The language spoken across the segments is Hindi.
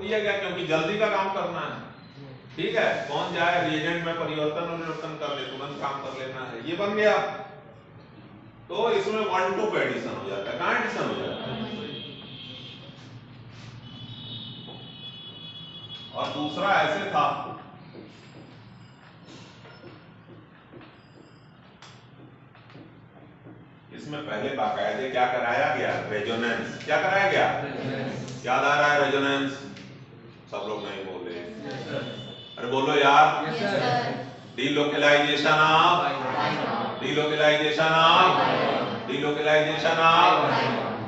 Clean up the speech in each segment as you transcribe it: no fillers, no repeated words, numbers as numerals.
दिया गया क्योंकि जल्दी का काम करना है, ठीक है। कौन जाए रिएजेंट में परिवर्तन कर ले, तुरंत काम कर लेना है, ये बन गया। तो इसमें 1 2 पे एडिशन हो जाता है। कहां एडिशन हो जाता है? और दूसरा ऐसे था, इसमें पहले बाकायदे क्या कराया गया? रेजोनेंस। क्या कराया गया? याद आ रहा है रेजोनेंस? सब लोग नहीं बोले। अरे बोलो यार। Delocalisation of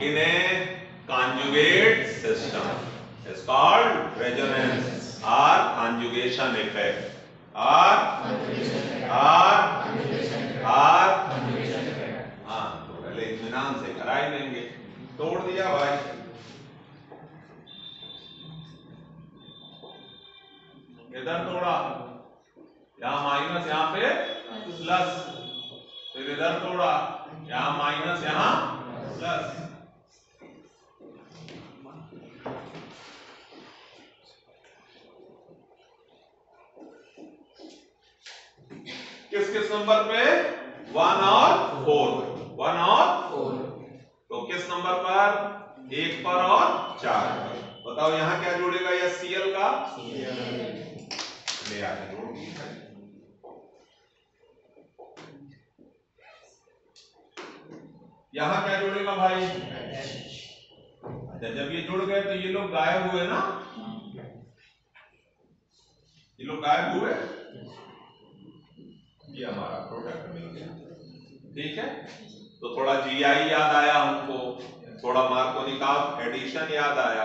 in A conjugate system is called resonance or conjugation effect or हाँ, तो पहले इत्मीनान से करा ही देंगे। तोड़ दिया भाई, इधर तोड़ा, यहाँ माइनस यहाँ पे प्लस, फिर इधर तोड़ा, यहाँ माइनस यहाँ प्लस। किस किस नंबर पे? 1 और 4। तो किस नंबर पर? 1 पर और 4 पर। बताओ यहाँ क्या जोड़ेगा? या Cl का ले आके जोड़ दिया। यहाँ क्या जोड़ेगा भाई? अच्छा, जब ये जुड़ गए तो ये लोग गायब हुए ना, ये लोग गायब हुए, ये हमारा प्रोडक्ट मिल गया, ठीक है। तो थोड़ा जीआई याद आया हमको, थोड़ा मार्कोनिकॉफ एडिशन याद आया।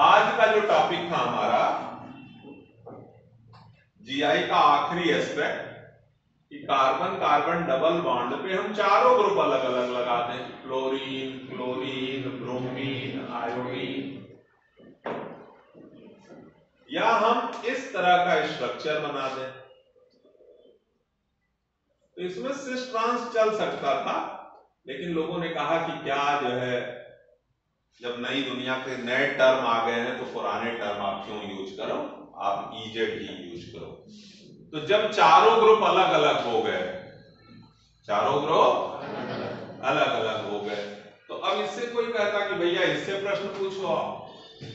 आज का जो टॉपिक था हमारा जीआई का आखिरी एस्पेक्ट कि कार्बन कार्बन डबल बॉन्ड पे हम चारों ग्रुप अलग अलग लगाते हैं, क्लोरीन, क्लोरीन, ब्रोमीन, आयोडीन, या हम इस तरह का स्ट्रक्चर बना दें। तो इसमें सिस ट्रांस चल सकता था, लेकिन लोगों ने कहा कि क्या जो है, जब नई दुनिया के नए टर्म आ गए हैं तो पुराने टर्म आप क्यों यूज करो, आप इजेड ही यूज करो। तो जब चारों ग्रुप अलग अलग हो गए, चारों ग्रुप अलग अलग हो गए, तो अब इससे कोई कहता कि भैया इससे प्रश्न पूछो आप,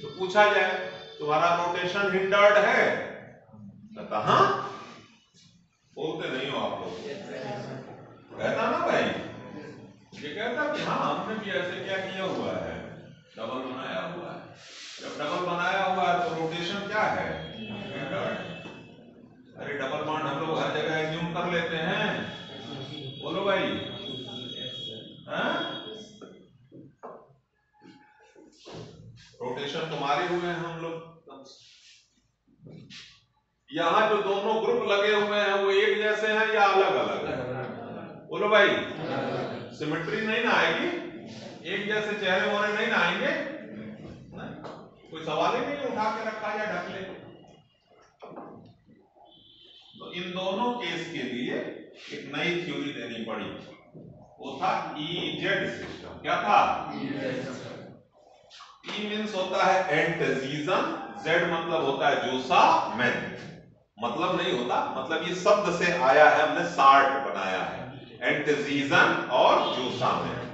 तो पूछा जाए तुम्हारा रोटेशन हिंडर्ड है? कहता हाँ। बोलते नहीं हो आप लोग? कहता ना भाई, ये कहता कि हाँ हमने भी ऐसे क्या किया हुआ है, डबल बनाया हुआ है। जब डबल बनाया हुआ है तो रोटेशन क्या है? हिंडर्ड। अरे डबल बॉन्ड हम लोग हर जगह एज्यूम कर लेते हैं, बोलो भाई, हाँ? रोटेशन तुम्हारे हुए हैं हम लोग। यहाँ जो दोनों ग्रुप लगे हुए हैं वो एक जैसे हैं या अलग अलग है? बोलो भाई, सिमेट्री नहीं ना आएगी, एक जैसे चेहरे मोहरे नहीं ना आएंगे, कोई सवाल ही नहीं उठा के रखा या ढक ले। तो इन दोनों केस के लिए एक नई थ्योरी देनी पड़ी, वो था ईजेड सिस्टम। क्या था? ई मीन्स होता है एंटेजीजन, जेड मतलब होता है जूसा मैन, मतलब नहीं होता, मतलब ये शब्द से आया है, हमने सार्ट बनाया है, एंटेजीजन और जूसा मैन।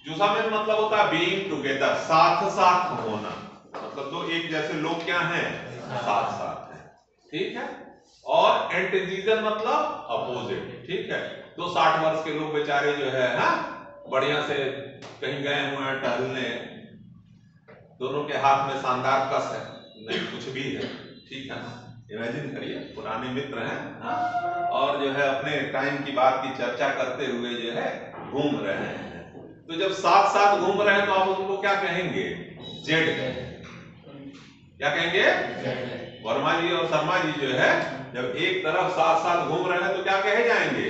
जूसा मैन मतलब होता है बीइंग टुगेदर, साथ साथ होना, मतलब दो एक जैसे लोग क्या हैं? साथ साथ हैं, ठीक है। और एंटेजीजन मतलब अपोजिट, ठीक है। दो 60 वर्ष के लोग बेचारे जो है, हाँ, बढ़िया से कहीं गए हुए हैं टहलने, दोनों के हाथ में शानदार कस है, नहीं कुछ भी है, ठीक है ना। इमेजिन करिए, पुराने मित्र हैं, हाँ, और जो है अपने टाइम की बात की चर्चा करते हुए जो है घूम रहे हैं। तो जब साथ साथ घूम रहे हैं तो आप उनको क्या कहेंगे? जेड कहेंगे। क्या कहेंगे? वर्मा जी और शर्मा जी जो है जब एक तरफ साथ साथ घूम रहे हैं तो क्या कहे जाएंगे?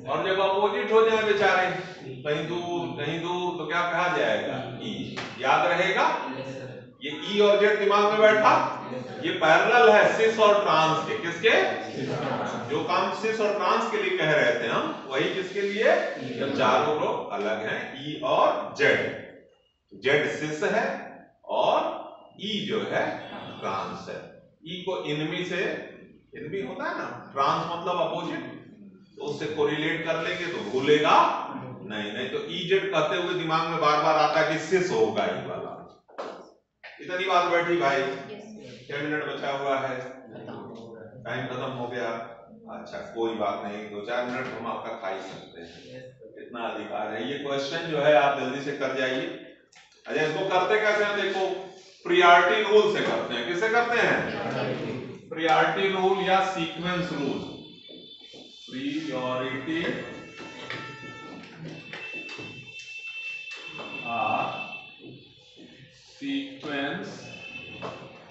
और जब अपोजिट हो जाए बेचारे, कहीं दूर तो क्या कहा जाएगा? ई। याद रहेगा? ये ई और जेड दिमाग में बैठा, ये पैरेलल है सिस और ट्रांस के। किसके? जो काम सिस और ट्रांस के लिए कह रहे थे हम, वही किसके लिए? जब चारों ग्रुप अलग हैं, ई और जेड, जेड सिस है और ई जो है ट्रांस है। ई को इनमी से, इनमी होता है ना, ट्रांस मतलब अपोजिट, तो उससे कोरिलेट कर लेंगे तो भूलेगा नहीं। नहीं तो इजेड कहते हुए दिमाग में बार बार आता है कि सिस होगा ई वाला। इतनी बात बैठी भाई। 6 मिनट बचा हुआ है, टाइम खत्म हो गया। अच्छा कोई बात नहीं, 2-4 मिनट हम आपका खा ही सकते हैं, इतना अधिकार है। ये क्वेश्चन जो है आप जल्दी से कर जाइए। अच्छा इसको करते कैसे हैं, देखो प्रियॉरिटी रूल से करते हैं। किससे करते हैं? प्रियॉरिटी रूल या सीक्वेंस रूल। प्रियॉरिटी सीक्वेंस,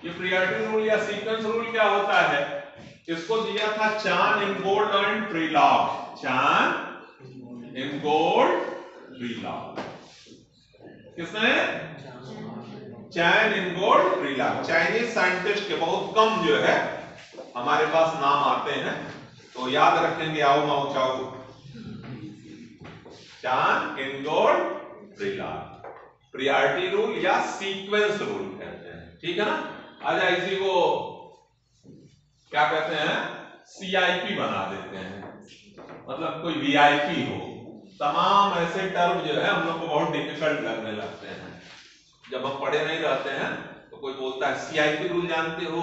ये प्रियॉरिटी रूल या सीक्वेंस रूल क्या होता है? इसको दिया था चान, इनगोल्ड एंड प्रीलॉग। चान, इनगोल्ड, प्रीलॉग। किसने? चैन, इनगोल्ड, प्रीलॉग। चाइनीज साइंटिस्ट के बहुत कम जो है हमारे पास नाम आते हैं, तो याद रखेंगे। आओ माओ चाओ, चान, इनगोल्ड, प्रीलॉग, प्रियॉरिटी रूल या सीक्वेंस रूल कहते हैं। ठीक है ना? आजा इसी को क्या कहते हैं? CIP बना देते हैं, मतलब कोई VIP हो। तमाम ऐसे टर्म जो है हम लोग को बहुत डिफिकल्ट लगने लगते हैं जब हम पढ़े नहीं रहते हैं। तो कोई बोलता है CIP रूल जानते हो?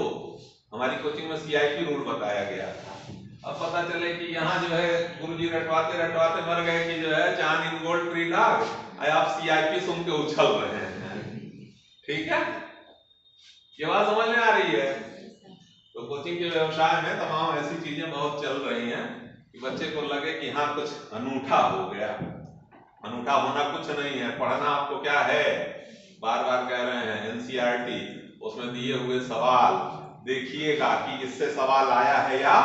हमारी कोचिंग में CIP रूल बताया गया था। अब पता चले कि यहाँ जो है गुरुजी रटवाते रटवाते मर गए कि जो है चान, इनगोल्ड, प्रीलॉग, आप CIP सुन के उछल रहे हैं। ठीक है, ये बात समझ में आ रही है? तो कोचिंग के व्यवसाय में तमाम ऐसी चीजें बहुत चल रही हैं कि बच्चे को लगे कि हाँ कुछ अनूठा हो गया। अनूठा होना कुछ नहीं है। पढ़ना आपको क्या है, बार बार कह रहे हैं NCERT, उसमें दिए हुए सवाल देखिएगा कि इससे सवाल आया है या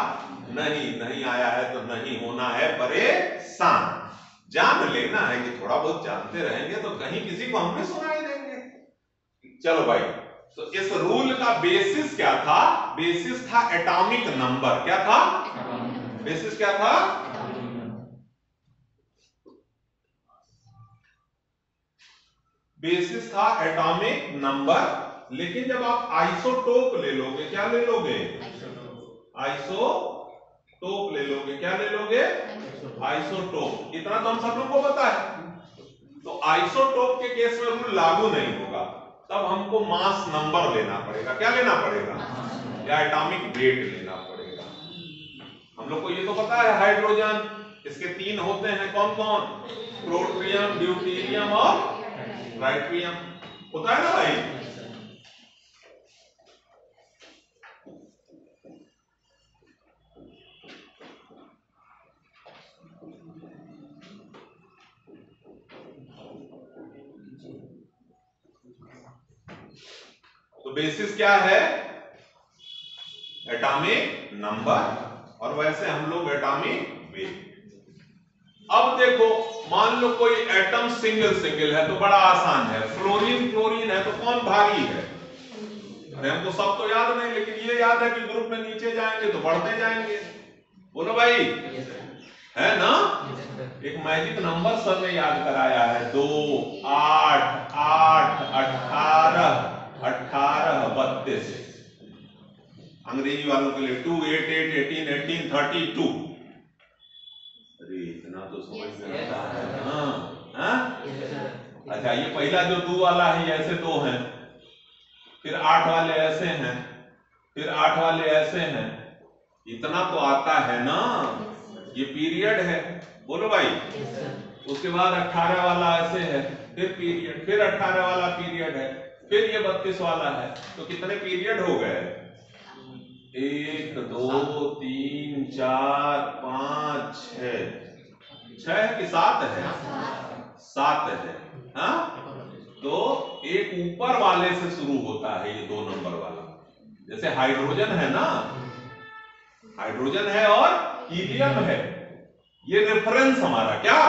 नहीं। नहीं आया है तो नहीं होना है परेशान। जान लेना है कि थोड़ा बहुत जानते रहेंगे तो कहीं किसी को हम भी सुनाई देंगे। चलो भाई, तो इस रूल का बेसिस क्या था? बेसिस था एटॉमिक नंबर। क्या था बेसिस? क्या था? बेसिस था एटॉमिक नंबर। लेकिन जब आप आइसोटोप ले लोगे, क्या ले लोगे? आइसोटोप ले लोगे। क्या ले लोगे? आइसोटोप। इतना तो हम सब लोग को पता है। तो आइसोटोप के केस में रूल लागू नहीं होगा, तब हमको मास नंबर लेना पड़ेगा। क्या लेना पड़ेगा? या एटॉमिक वेट लेना पड़ेगा। हम लोग को ये तो पता है हाइड्रोजन, इसके 3 होते हैं। कौन कौन? प्रोटियम, ड्यूटेरियम और ट्राइटियम। होता है ना भाई? तो बेसिस क्या है? एटॉमिक नंबर, और वैसे हम लोग एटॉमिक वेट। अब देखो, मान लो कोई एटम सिंगल सिंगल है तो बड़ा आसान है। फ्लोरीन क्लोरीन है तो कौन भारी है? अरे हमको सब तो याद नहीं, लेकिन ये याद है कि ग्रुप में नीचे जाएंगे तो बढ़ते जाएंगे। बोलो भाई, है ना? एक मैजिक नंबर सर ने याद कराया है, 2, 8, 8, 18, 18, 32। अंग्रेजी वालों के लिए 2, 8, 8, 18, 18, 32। अरे इतना तो समझ में आता है। हाँ? अच्छा, ये पहला जो 2 वाला है ऐसे 2 हैं, फिर 8 वाले ऐसे हैं, फिर 8 वाले ऐसे हैं। इतना तो आता है ना? ये पीरियड है। बोलो भाई। उसके बाद 18 वाला ऐसे है, फिर पीरियड, फिर 18 वाला पीरियड है, फिर ये 32 वाला है। तो कितने पीरियड हो गए? 1, 2, 3, 4, 5, 6 है कि 7 है? 7 है। हाँ? तो एक ऊपर वाले से शुरू होता है, ये 2 नंबर वाला। जैसे हाइड्रोजन है ना, हाइड्रोजन है और हीलियम है, ये रेफरेंस हमारा। क्या?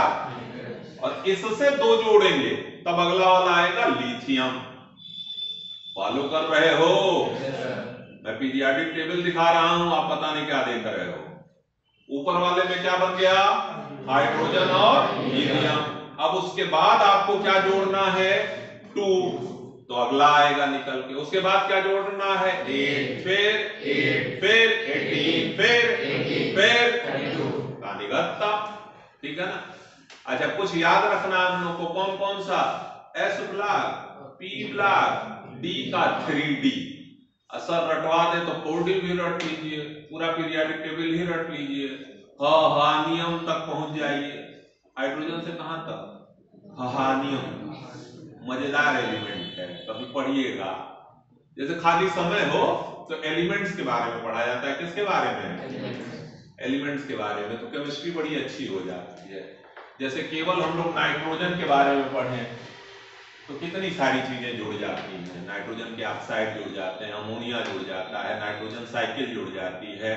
और इससे 2 जोड़ेंगे तब अगला वाला आएगा लिथियम। फॉलो कर रहे हो? मैं पीरियोडिक टेबल दिखा रहा हूं, आप पता नहीं क्या देख रहे हो। ऊपर वाले में क्या बन गया? हाइड्रोजन और हीलियम। अब उसके बाद आपको क्या जोड़ना है? 2। तो अगला आएगा निकल के। उसके बाद क्या जोड़ना है? 8 फिर 18 फिर कानिगत्ता। ठीक है ना? अच्छा, कुछ याद रखना हम लोग को, कौन कौन सा? S block, P block, D का 3D। असर रटवा दे तो 4D भी रट लीजिए, पूरा पीरियोडिक टेबल ही रट लीजिए। हानियम तक पहुंच जाइए। हाइड्रोजन से कहां तक? हानियम। मजेदार एलिमेंट है, कभी पढ़िएगा। जैसे खाली समय हो तो एलिमेंट्स के बारे में पढ़ा जाता है। किसके बारे में? एलिमेंट्स के बारे में। तो केमिस्ट्री बड़ी अच्छी हो जाती है। जैसे केवल हम लोग नाइट्रोजन के बारे में पढ़ें तो कितनी सारी चीजें जुड़ जाती हैं। नाइट्रोजन के ऑक्साइड जुड़ जाते हैं, अमोनिया जुड़ जाता है, नाइट्रोजन साइकिल जुड़ जाती है,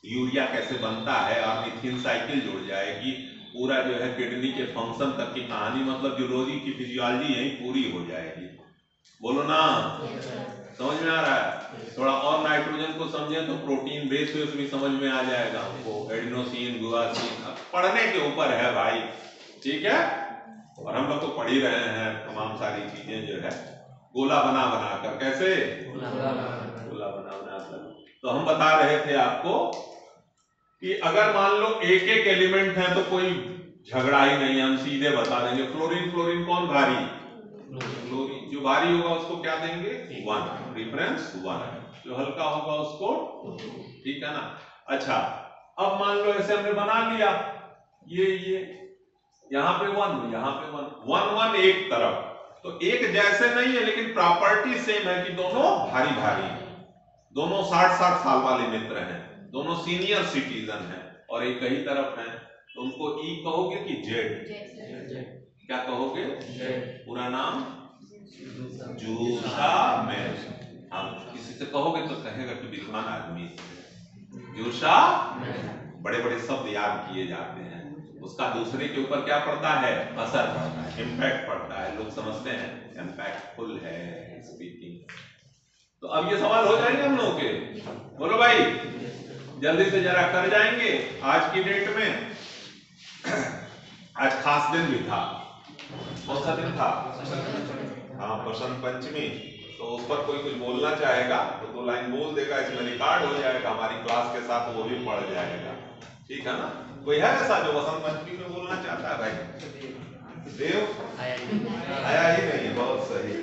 यूरिया कैसे बनता है, और मीथेन साइकिल जुड़ जाएगी। पूरा जो है किडनी के फंक्शन तक की कहानी, मतलब जूलॉजी की फिजियोलॉजी यही पूरी हो जाएगी। बोलो ना, समझ में आ रहा है? थोड़ा और नाइट्रोजन को समझें तो प्रोटीन बेस भी समझ में आ जाएगा हमको। एडिनोसिन, गुआसिन, पढ़ने के ऊपर है भाई। ठीक है? और हम लोग तो पढ़ ही रहे हैं तमाम सारी चीजें जो है गोला बना बना कर। कैसे? गोला बना बना कर। तो हम बता रहे थे आपको कि अगर मान लो एक एक एलिमेंट है तो कोई झगड़ा ही नहीं है, हम सीधे बता देंगे। फ्लोरीन, फ्लोरीन कौन भारी? फ्लोरीन। जो भारी होगा उसको क्या देंगे? 1, रिफरेंस 1। जो हल्का होगा उसको 2। ठीक है ना? अच्छा, अब मान लो ऐसे हमने बना लिया, ये यहाँ पे 1, यहाँ पे 1, 1 एक तरफ, तो एक जैसे नहीं है लेकिन प्रॉपर्टी सेम है कि दोनों भारी भारी हैं, दोनों 60-60 साल वाले मित्र हैं, दोनों सीनियर सिटीजन हैं और एक ही तरफ हैं। तो उनको ई कहोगे कि जेड? क्या कहोगे? पूरा नाम जूसा मैन। हम किसी से कहोगे तो कहेगा कि विद्वान आदमी जूसा। बड़े बड़े शब्द याद किए जाते हैं, उसका दूसरे के ऊपर क्या पड़ता है? असर पड़ता है, इम्पैक्ट पड़ता है। लोग समझते हैं इम्पैक्टफुल है स्पीकिंग। तो अब ये सवाल हो जाएंगे हम लोगों के। बोलो भाई, जल्दी से जरा कर जाएंगे। आज की डेट में आज खास दिन भी था। कौन सा दिन था? हाँ, बसंत पंचमी। तो उस पर कोई कुछ बोलना चाहेगा तो 2 लाइन बोल देगा, इसमें रिकॉर्ड हो जाएगा हमारी क्लास के साथ, वो भी पढ़ जाएगा। ठीक है ना? कोई है ऐसा जो बसंत पंचमी में बोलना चाहता है? भाई देव आया ही नहीं है। बहुत सही।